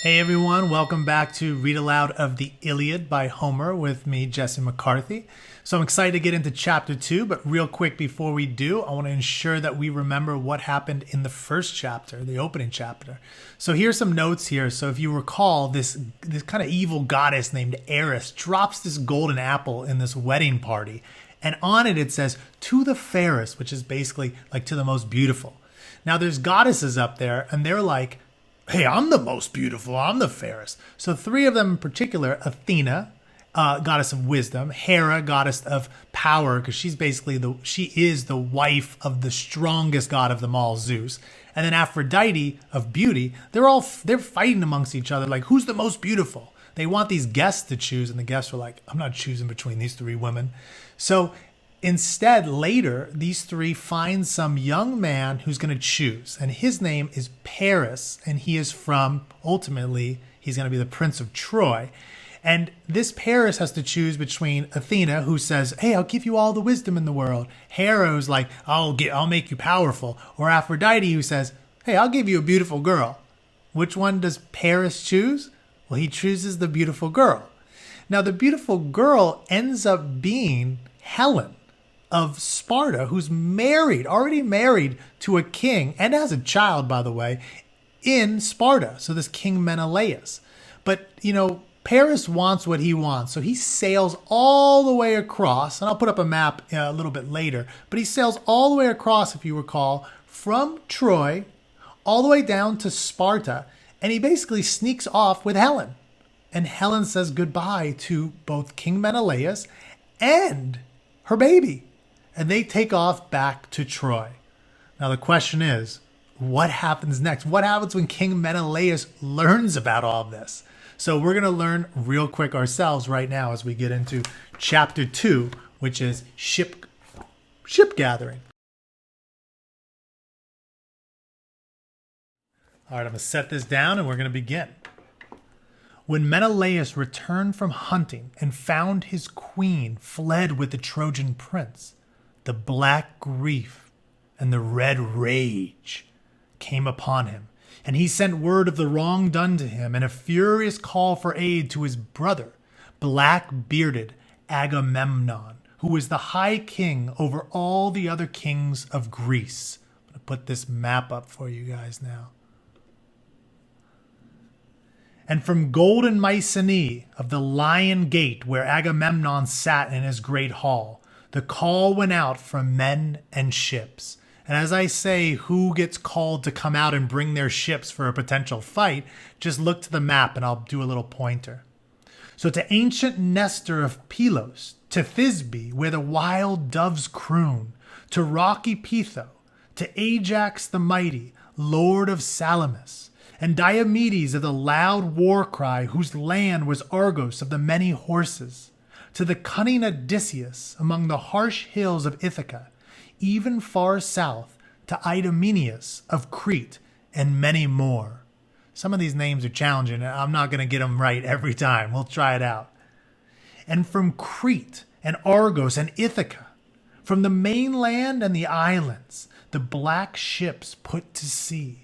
Hey everyone, welcome back to Read Aloud of the Iliad by Homer with me, Jesse McCarthy. So I'm excited to get into chapter 2, but real quick before we do, I want to ensure that we remember what happened in the first chapter, the opening chapter. So here's some notes here. So if you recall, this kind of evil goddess named Eris drops this golden apple in this wedding party, and on it says, "To the fairest," which is basically like to the most beautiful. Now there's goddesses up there, and they're like, "Hey, I'm the most beautiful. I'm the fairest." So three of them in particular: Athena, goddess of wisdom; Hera, goddess of power, because she is the wife of the strongest god of them all, Zeus; and then Aphrodite of beauty. They're fighting amongst each other, like who's the most beautiful. They want these guests to choose, and the guests are like, "I'm not choosing between these three women." So instead, later, these three find some young man who's going to choose. And his name is Paris. And he is ultimately, he's going to be the Prince of Troy. And this Paris has to choose between Athena, who says, "Hey, I'll give you all the wisdom in the world." Hera, who's like, I'll make you powerful." Or Aphrodite, who says, "Hey, I'll give you a beautiful girl." Which one does Paris choose? Well, he chooses the beautiful girl. Now, the beautiful girl ends up being Helen of Sparta, who's already married to a king, and has a child, by the way, in Sparta. So this King Menelaus. But, Paris wants what he wants. So he sails all the way across, and I'll put up a map a little bit later, but he sails all the way across, if you recall, from Troy all the way down to Sparta, and he basically sneaks off with Helen. And Helen says goodbye to both King Menelaus and her baby. And they take off back to Troy. Now the question is, what happens next? What happens when King Menelaus learns about all of this? So we're going to learn real quick ourselves right now as we get into chapter 2, which is ship gathering. All right, I'm going to set this down and we're going to begin. When Menelaus returned from hunting and found his queen fled with the Trojan prince, the black grief and the red rage came upon him, and he sent word of the wrong done to him and a furious call for aid to his brother, black-bearded Agamemnon, who was the high king over all the other kings of Greece. I'm going to put this map up for you guys now. And from golden Mycenae of the Lion Gate, where Agamemnon sat in his great hall, the call went out from men and ships. And as I say, who gets called to come out and bring their ships for a potential fight, just look to the map and I'll do a little pointer. So to ancient Nestor of Pylos, to Thisbe, where the wild doves croon, to rocky Pytho, to Ajax the mighty, lord of Salamis, and Diomedes of the loud war cry, whose land was Argos of the many horses, to the cunning Odysseus among the harsh hills of Ithaca, even far south to Idomeneus of Crete, and many more. Some of these names are challenging, and I'm not going to get them right every time. We'll try it out. And from Crete and Argos and Ithaca, from the mainland and the islands, the black ships put to sea,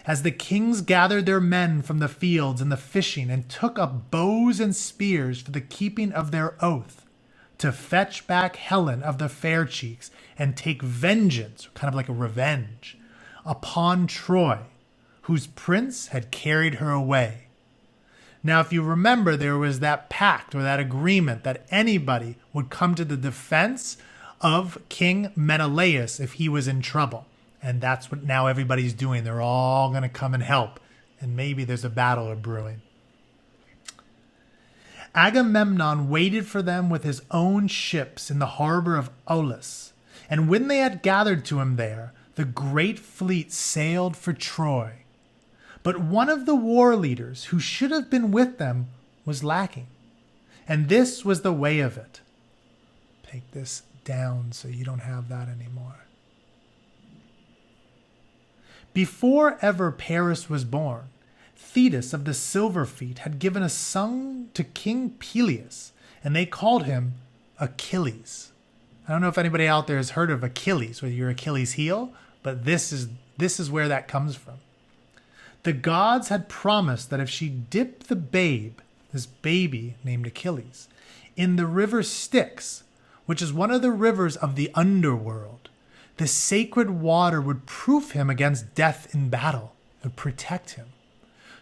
as the kings gathered their men from the fields and the fishing, and took up bows and spears for the keeping of their oath, to fetch back Helen of the fair cheeks and take vengeance, kind of like a revenge, upon Troy, whose prince had carried her away. Now, if you remember, there was that pact or that agreement that anybody would come to the defense of King Menelaus if he was in trouble. And that's what now everybody's doing. They're all going to come and help. And maybe there's a battle brewing. Agamemnon waited for them with his own ships in the harbor of Aulis. And when they had gathered to him there, the great fleet sailed for Troy. But one of the war leaders who should have been with them was lacking. And this was the way of it. Take this down so you don't have that anymore. Before ever Paris was born, Thetis of the silver feet had given a son to King Peleus, and they called him Achilles. I don't know if anybody out there has heard of Achilles, whether you're Achilles' heel, but this is where that comes from. The gods had promised that if she dipped the babe, this baby named Achilles, in the river Styx, which is one of the rivers of the underworld, the sacred water would proof him against death in battle and protect him.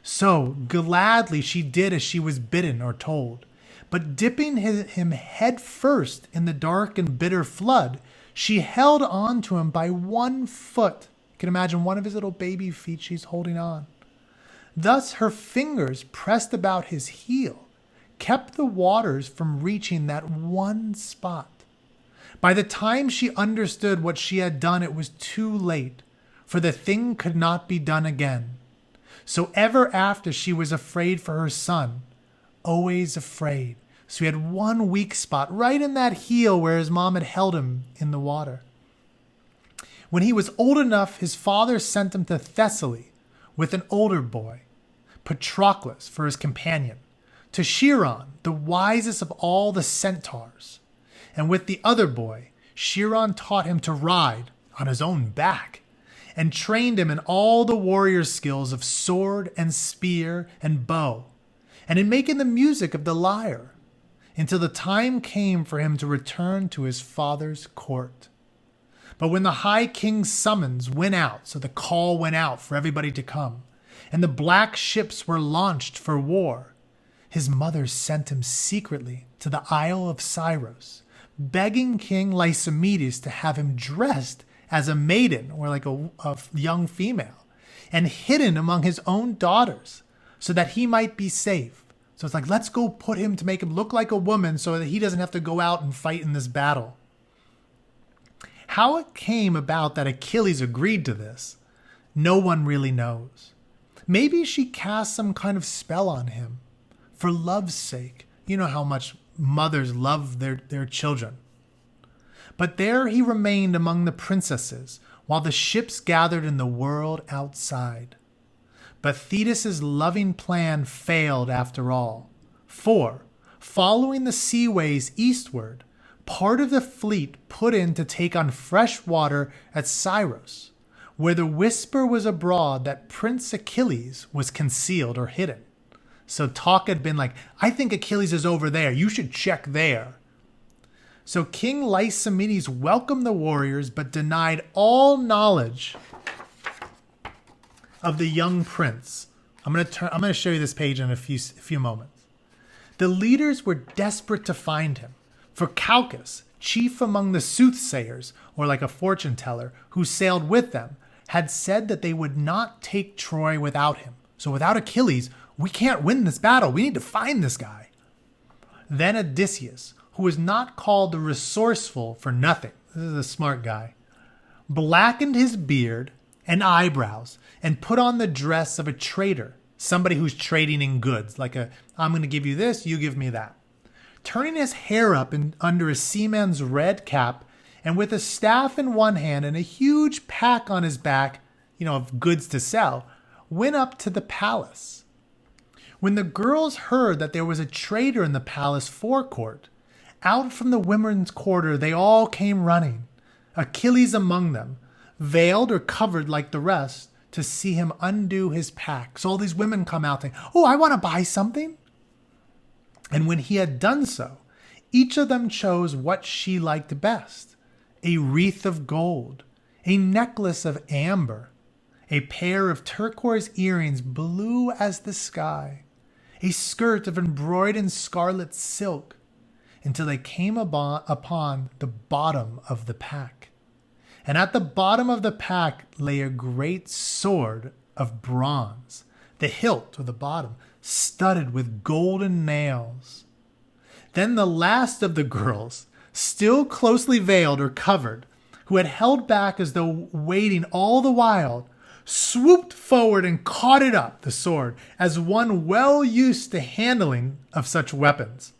So gladly she did as she was bidden or told. But dipping him head first in the dark and bitter flood, she held on to him by 1 foot. You can imagine one of his little baby feet she's holding on. Thus her fingers pressed about his heel kept the waters from reaching that one spot. By the time she understood what she had done, it was too late, for the thing could not be done again. So ever after she was afraid for her son, always afraid. So he had one weak spot right in that heel where his mom had held him in the water. When he was old enough, his father sent him to Thessaly with an older boy, Patroclus, for his companion, to Chiron, the wisest of all the centaurs. And with the other boy, Chiron taught him to ride on his own back and trained him in all the warrior skills of sword and spear and bow, and in making the music of the lyre, until the time came for him to return to his father's court. But when the high king's summons went out, so the call went out for everybody to come, and the black ships were launched for war, his mother sent him secretly to the Isle of Scyros, begging King Lysimedes to have him dressed as a maiden or like a young female and hidden among his own daughters so that he might be safe. So it's like, let's go put him to make him look like a woman so that he doesn't have to go out and fight in this battle. How it came about that Achilles agreed to this, no one really knows. Maybe she cast some kind of spell on him for love's sake. You know how much mothers love their children. But there he remained among the princesses while the ships gathered in the world outside. But Thetis' loving plan failed after all. For, following the seaways eastward, part of the fleet put in to take on fresh water at Scyros, where the whisper was abroad that Prince Achilles was concealed or hidden. So talk had been like, I think Achilles is over there. You should check there. So King Lysimedes welcomed the warriors, but denied all knowledge of the young prince. I'm going to show you this page in a few moments. The leaders were desperate to find him, for Calchas, chief among the soothsayers, or like a fortune teller, who sailed with them, had said that they would not take Troy without him. So without Achilles, we can't win this battle. We need to find this guy. Then Odysseus, who was not called the resourceful for nothing, this is a smart guy, blackened his beard and eyebrows and put on the dress of a trader, somebody who's trading in goods, like I'm going to give you this, you give me that. Turning his hair up under a seaman's red cap, and with a staff in one hand and a huge pack on his back, of goods to sell, went up to the palace. When the girls heard that there was a trader in the palace forecourt, out from the women's quarter they all came running, Achilles among them, veiled or covered like the rest, to see him undo his pack. So all these women come out saying, oh, I want to buy something. And when he had done so, each of them chose what she liked best: a wreath of gold, a necklace of amber, a pair of turquoise earrings blue as the sky, a skirt of embroidered scarlet silk, until they came upon the bottom of the pack. And at the bottom of the pack lay a great sword of bronze, the hilt or the bottom studded with golden nails. Then the last of the girls, still closely veiled or covered, who had held back as though waiting all the while, swooped forward and caught it up, the sword, as one well used to handling of such weapons.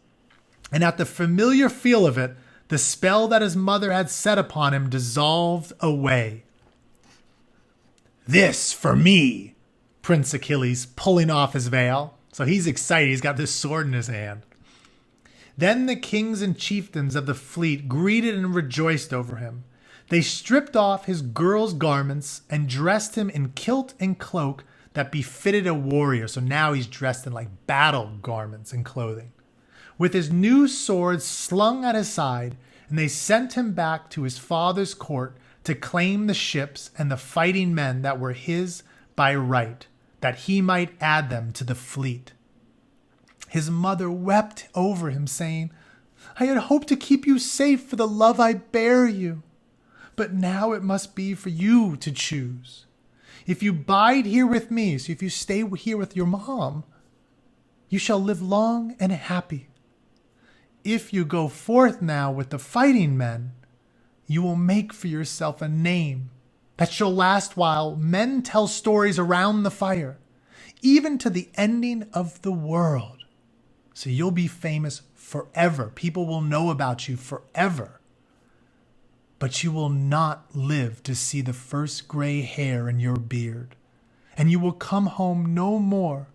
And at the familiar feel of it, the spell that his mother had set upon him dissolved away. This for me, Prince Achilles, pulling off his veil. So he's excited. He's got this sword in his hand. Then the kings and chieftains of the fleet greeted and rejoiced over him. They stripped off his girl's garments and dressed him in kilt and cloak that befitted a warrior. So now he's dressed in like battle garments and clothing, with his new sword slung at his side, and they sent him back to his father's court to claim the ships and the fighting men that were his by right, that he might add them to the fleet. His mother wept over him, saying, I had hoped to keep you safe for the love I bear you, but now it must be for you to choose. If you bide here with me, so if you stay here with your mom, you shall live long and happy. If you go forth now with the fighting men, you will make for yourself a name that shall last while men tell stories around the fire, even to the ending of the world. So you'll be famous forever. People will know about you forever. But you will not live to see the first gray hair in your beard, and you will come home no more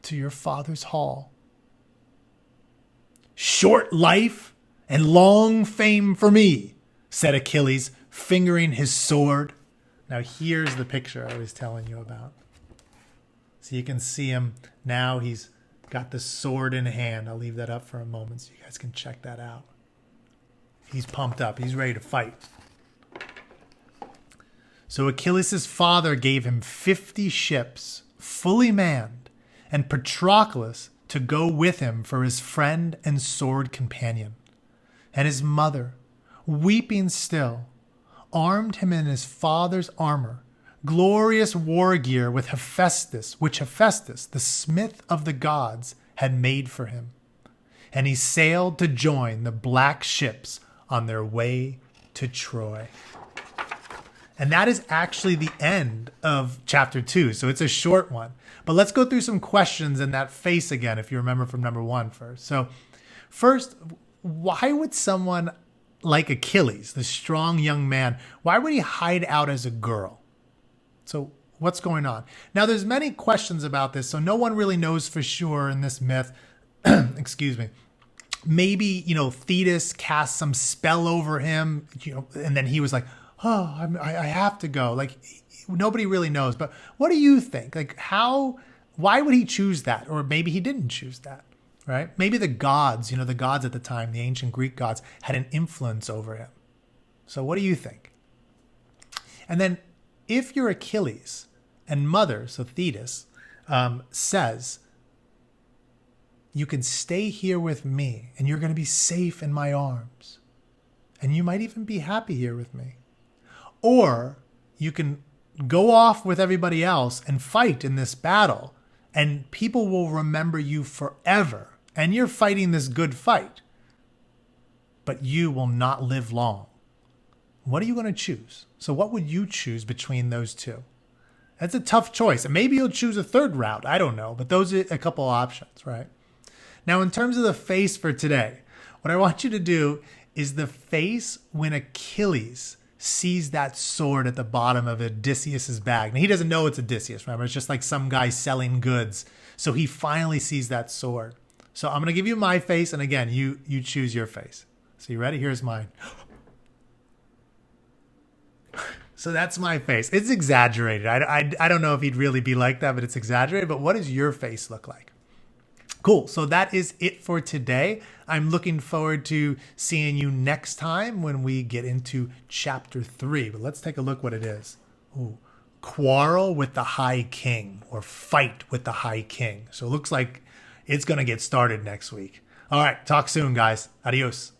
to your father's hall. Short life and long fame for me, said Achilles, fingering his sword. Now here's the picture I was telling you about. So you can see him now. He's got the sword in hand. I'll leave that up for a moment so you guys can check that out. He's pumped up. He's ready to fight. So Achilles' father gave him 50 ships, fully manned, and Patroclus to go with him for his friend and sword companion. And his mother, weeping still, armed him in his father's armor, glorious war gear with Hephaestus, which Hephaestus, the smith of the gods, had made for him. And he sailed to join the black ships on their way to Troy. And that is actually the end of chapter 2. So it's a short one. But let's go through some questions in that face again, if you remember from number 1 first. So first, why would someone like Achilles, the strong young man, why would he hide out as a girl? So what's going on? Now, there's many questions about this, so no one really knows for sure in this myth. Excuse me. Maybe, Thetis cast some spell over him, and then he was like, oh, I have to go. Like, nobody really knows. But what do you think? Like, why would he choose that? Or maybe he didn't choose that, right? Maybe the gods, the gods at the time, the ancient Greek gods, had an influence over him. So what do you think? And then if you're Achilles and mother, so Thetis, says, you can stay here with me and you're going to be safe in my arms. And you might even be happy here with me. Or you can go off with everybody else and fight in this battle, and people will remember you forever. And you're fighting this good fight, but you will not live long. What are you going to choose? So what would you choose between those two? That's a tough choice. And maybe you'll choose a third route. I don't know. But those are a couple options, right? Now, in terms of the face for today, what I want you to do is the face when Achilles sees that sword at the bottom of Odysseus's bag. Now, he doesn't know it's Odysseus, remember? It's just like some guy selling goods. So he finally sees that sword. So I'm going to give you my face. And again, you choose your face. So you ready? Here's mine. So that's my face. It's exaggerated. I don't know if he'd really be like that, but it's exaggerated. But what does your face look like? Cool. So that is it for today. I'm looking forward to seeing you next time when we get into chapter 3. But let's take a look what it is. Ooh, quarrel with the High King, or fight with the High King. So it looks like it's going to get started next week. All right. Talk soon, guys. Adios.